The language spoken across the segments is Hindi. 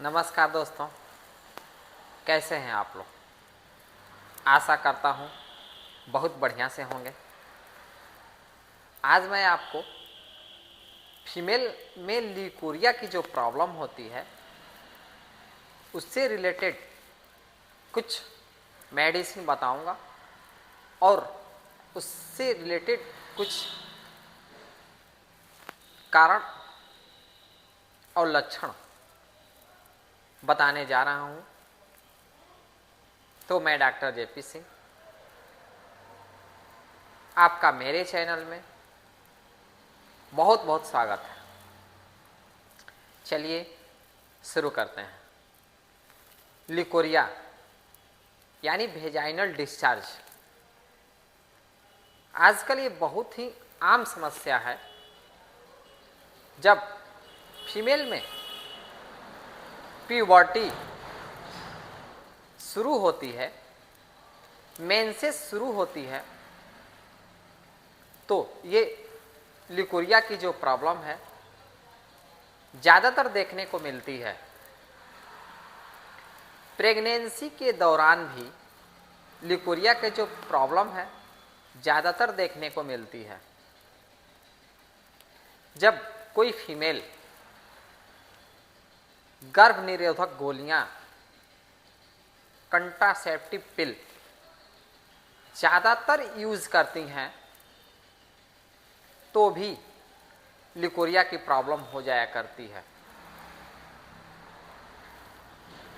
नमस्कार दोस्तों, कैसे हैं आप लोग। आशा करता हूँ बहुत बढ़िया से होंगे। आज मैं आपको फीमेल में ल्यूकोरिया की जो प्रॉब्लम होती है उससे रिलेटेड कुछ मेडिसिन बताऊंगा और उससे रिलेटेड कुछ कारण और लक्षण बताने जा रहा हूँ। तो मैं डॉक्टर जेपी सिंह आपका मेरे चैनल में बहुत बहुत स्वागत है। चलिए शुरू करते हैं। ल्यूकोरिया यानी वेजाइनल डिस्चार्ज आजकल ये बहुत ही आम समस्या है। जब फीमेल में प्यूबर्टी शुरू होती है, मेंसेस शुरू होती है, तो ये ल्यूकोरिया की जो प्रॉब्लम है ज़्यादातर देखने को मिलती है। प्रेगनेंसी के दौरान भी ल्यूकोरिया के जो प्रॉब्लम है ज़्यादातर देखने को मिलती है। जब कोई फीमेल गर्भ निरोधक गोलियां, कंट्रासेप्टिव पिल ज़्यादातर यूज करती हैं तो भी ल्यूकोरिया की प्रॉब्लम हो जाया करती है।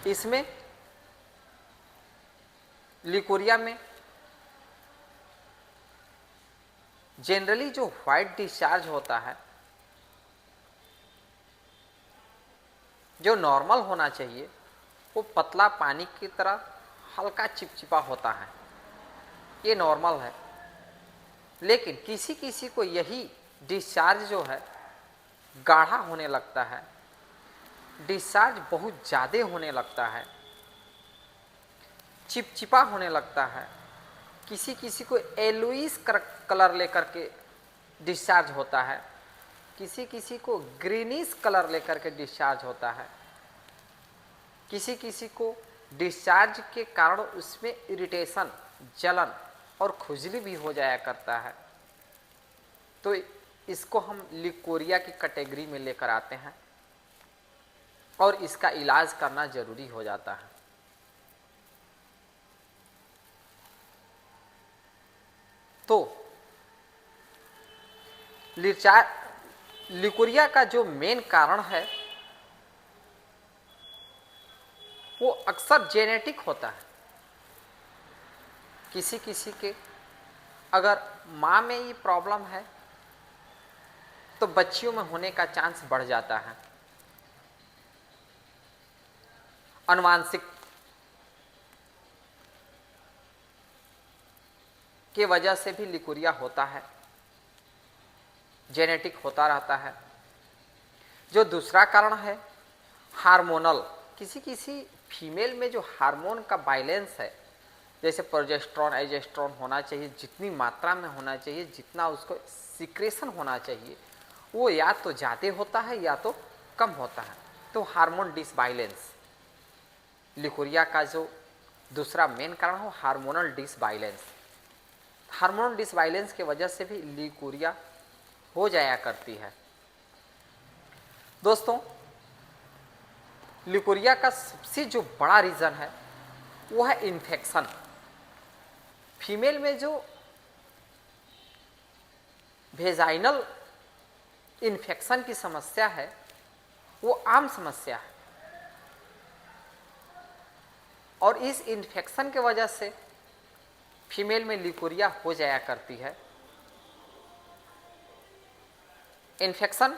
इसमें ल्यूकोरिया में जनरली जो व्हाइट डिस्चार्ज होता है, जो नॉर्मल होना चाहिए, वो पतला पानी की तरह हल्का चिपचिपा होता है। ये नॉर्मल है। लेकिन किसी किसी को यही डिस्चार्ज जो है गाढ़ा होने लगता है, डिस्चार्ज बहुत ज़्यादा होने लगता है, चिपचिपा होने लगता है। किसी किसी को येलोइश कलर लेकर के डिस्चार्ज होता है, किसी किसी को ग्रीनिश कलर लेकर के डिस्चार्ज होता है, किसी किसी को डिस्चार्ज के कारण उसमें इरिटेशन, जलन और खुजली भी हो जाया करता है। तो इसको हम ल्यूकोरिया की कैटेगरी में लेकर आते हैं और इसका इलाज करना जरूरी हो जाता है। तो ल्यूकोरिया का जो मेन कारण है वो अक्सर जेनेटिक होता है। किसी किसी के अगर माँ में ये प्रॉब्लम है तो बच्चियों में होने का चांस बढ़ जाता है। अनुवांशिक के वजह से भी ल्यूकोरिया होता है, जेनेटिक होता रहता है। जो दूसरा कारण है हार्मोनल, किसी किसी फीमेल में जो हार्मोन का बैलेंस है, जैसे प्रोजेस्टेरॉन, एजेस्ट्रोन होना चाहिए, जितनी मात्रा में होना चाहिए, जितना उसको सिक्रेशन होना चाहिए, वो या तो ज़्यादा होता है या तो कम होता है। तो हार्मोन डिसबैलेंस ल्यूकोरिया का जो दूसरा मेन कारण हो, हार्मोनल डिसबैलेंस। हार्मोनल डिसबैलेंस की वजह से भी ल्यूकोरिया हो जाया करती है। दोस्तों, ल्यूकोरिया का सबसे जो बड़ा रीज़न है वो है इन्फेक्शन। फीमेल में जो वेजाइनल इन्फेक्शन की समस्या है वो आम समस्या है और इस इन्फेक्शन के वजह से फीमेल में ल्यूकोरिया हो जाया करती है। इन्फेक्शन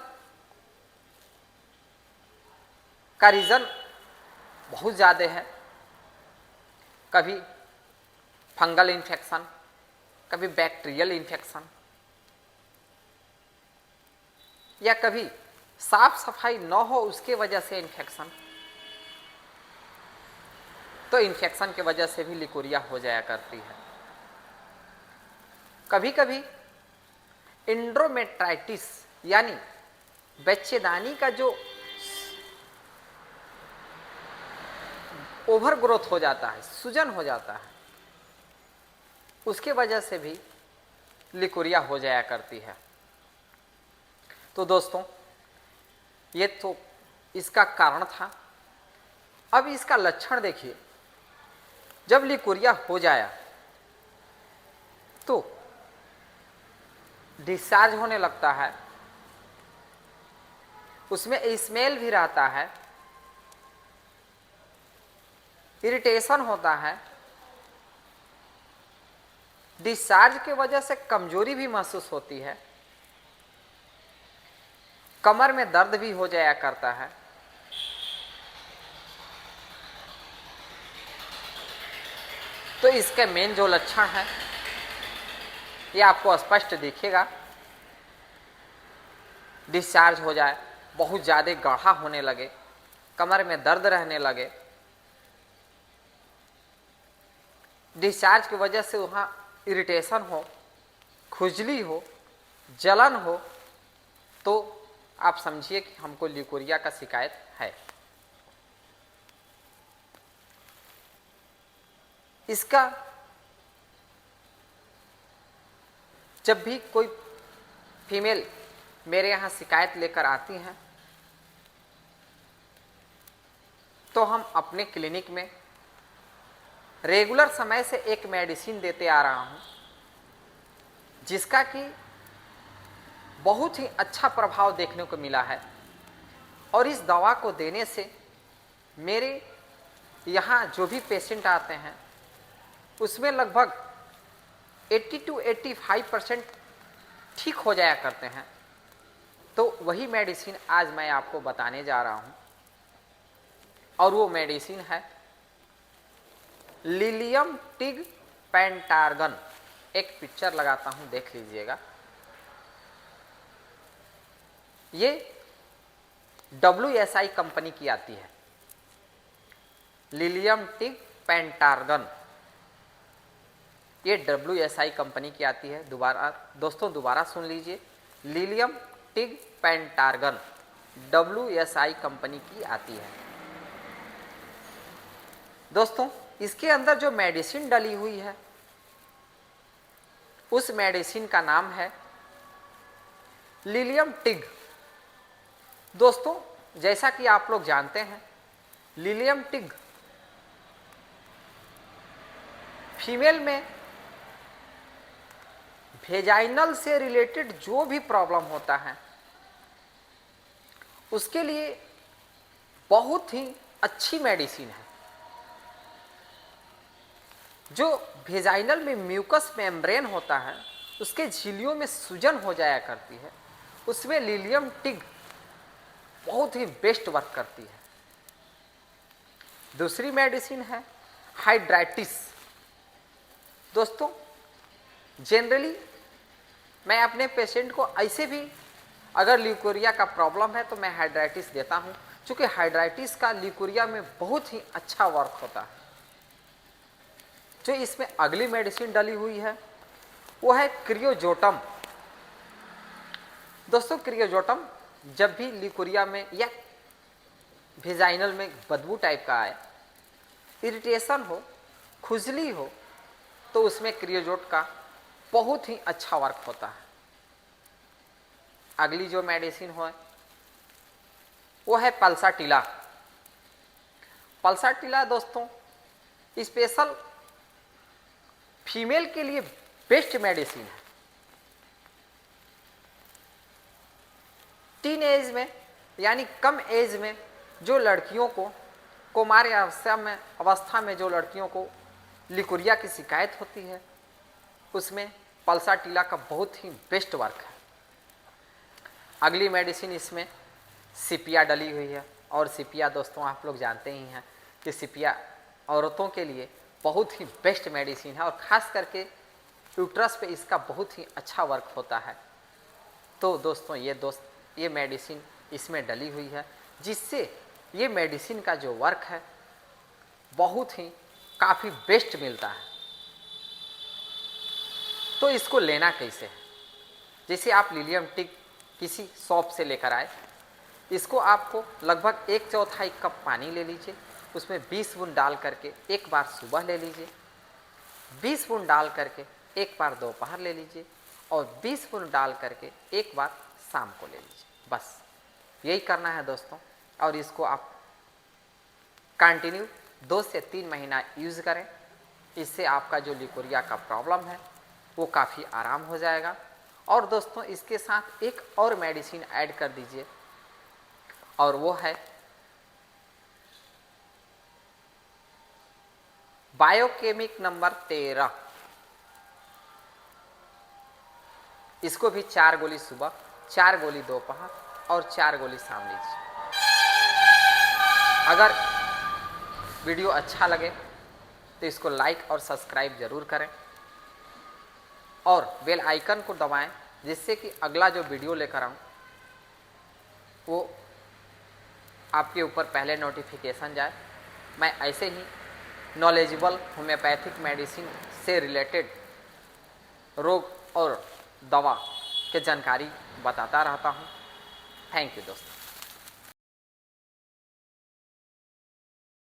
का रीज़न बहुत ज़्यादा है। कभी फंगल इन्फेक्शन, कभी बैक्टीरियल इन्फेक्शन, या कभी साफ सफाई न हो उसके वजह से इन्फेक्शन। तो इन्फेक्शन के वजह से भी ल्यूकोरिया हो जाया करती है। कभी कभी एंड्रोमेट्राइटिस यानी बच्चेदानी का जो ओवर ग्रोथ हो जाता है, सूजन हो जाता है, उसके वजह से भी लिकोरिया हो जाया करती है। तो दोस्तों ये तो इसका कारण था। अब इसका लक्षण देखिए, जब लिकोरिया हो जाया तो डिस्चार्ज होने लगता है, उसमें स्मेल भी रहता है, इरिटेशन होता है, डिस्चार्ज के वजह से कमजोरी भी महसूस होती है, कमर में दर्द भी हो जाया करता है। तो इसके मेन जो लक्षण है ये आपको स्पष्ट दिखेगा। डिस्चार्ज हो जाए, बहुत ज़्यादा गाढ़ा होने लगे, कमर में दर्द रहने लगे, डिस्चार्ज की वजह से वहाँ इरिटेशन हो, खुजली हो, जलन हो, तो आप समझिए कि हमको लिकोरिया का शिकायत है। इसका जब भी कोई फीमेल मेरे यहाँ शिकायत लेकर आती हैं तो हम अपने क्लिनिक में रेगुलर समय से एक मेडिसिन देते आ रहा हूँ, जिसका कि बहुत ही अच्छा प्रभाव देखने को मिला है। और इस दवा को देने से मेरे यहाँ जो भी पेशेंट आते हैं उसमें लगभग 80 to 85% ठीक हो जाया करते हैं। तो वही मेडिसिन आज मैं आपको बताने जा रहा हूँ, और वो मेडिसिन है लिलियम टिग पेंटार्गन। एक पिक्चर लगाता हूँ, देख लीजिएगा। ये WSI कंपनी की आती है, लिलियम टिग पेंटार्गन। ये WSI कंपनी की आती है। दोबारा सुन लीजिए, लिलियम टिग पेंटार्गन WSI कंपनी की आती है। दोस्तों इसके अंदर जो मेडिसिन डली हुई है उस मेडिसिन का नाम है लिलियम टिग। दोस्तों जैसा कि आप लोग जानते हैं, लिलियम टिग फीमेल में वेजाइनल से रिलेटेड जो भी प्रॉब्लम होता है उसके लिए बहुत ही अच्छी मेडिसिन है। जो वेजाइनल में म्यूकस मेम्ब्रेन होता है उसके झिल्लियों में सूजन हो जाया करती है, उसमें लिलियम टिग बहुत ही बेस्ट वर्क करती है। दूसरी मेडिसिन है हाइड्राइटिस। दोस्तों जनरली मैं अपने पेशेंट को ऐसे भी अगर लिकोरिया का प्रॉब्लम है तो मैं हाइड्राइटिस देता हूं, क्योंकि हाइड्राइटिस का लिकोरिया में बहुत ही अच्छा वर्क होता है। जो इसमें अगली मेडिसिन डली हुई है वो है क्रियोजोटम। दोस्तों क्रियोजोटम जब भी लिकोरिया में या वेजाइनल में बदबू टाइप का आए, इरिटेशन हो, खुजली हो, तो उसमें क्रियोजोट का बहुत ही अच्छा वर्क होता है। अगली जो मेडिसिन हो वो है पल्साटिला। पल्साटिला दोस्तों स्पेशल फीमेल के लिए बेस्ट मेडिसिन है। टीन एज में यानी कम एज में जो लड़कियों को कुमार अवस्था में जो लड़कियों को लिकोरिया की शिकायत होती है उसमें पल्साटिला का बहुत ही बेस्ट वर्क है। अगली मेडिसिन इसमें सिपिया डली हुई है, और सिपिया दोस्तों आप लोग जानते ही हैं कि सिपिया औरतों के लिए बहुत ही बेस्ट मेडिसिन है, और ख़ास करके यूट्रस पे इसका बहुत ही अच्छा वर्क होता है। तो दोस्तों ये मेडिसिन इसमें डली हुई है, जिससे ये मेडिसिन का जो वर्क है बहुत ही काफ़ी बेस्ट मिलता है। तो इसको लेना कैसे है? जैसे आप लिलियम टिग किसी शॉप से लेकर आए, इसको आपको लगभग 1/4 कप पानी ले लीजिए, उसमें 20 बूंद डाल करके एक बार सुबह ले लीजिए, 20 बूंद डाल करके एक बार दोपहर ले लीजिए और 20 बूंद डाल करके एक बार शाम को ले लीजिए। बस यही करना है दोस्तों, और इसको आप कंटिन्यू 2 से 3 महीना यूज़ करें। इससे आपका जो लिकोरिया का प्रॉब्लम है वो काफ़ी आराम हो जाएगा। और दोस्तों इसके साथ एक और मेडिसिन ऐड कर दीजिए, और वो है बायोकेमिक नंबर 13। इसको भी 4 गोली सुबह, 4 गोली दोपहर और 4 गोली शाम लीजिए। अगर वीडियो अच्छा लगे तो इसको लाइक और सब्सक्राइब जरूर करें और बेल आइकन को दबाएं, जिससे कि अगला जो वीडियो लेकर आऊँ वो आपके ऊपर पहले नोटिफिकेशन जाए। मैं ऐसे ही नॉलेजेबल होम्योपैथिक मेडिसिन से रिलेटेड रोग और दवा के जानकारी बताता रहता हूँ। थैंक यू दोस्तों।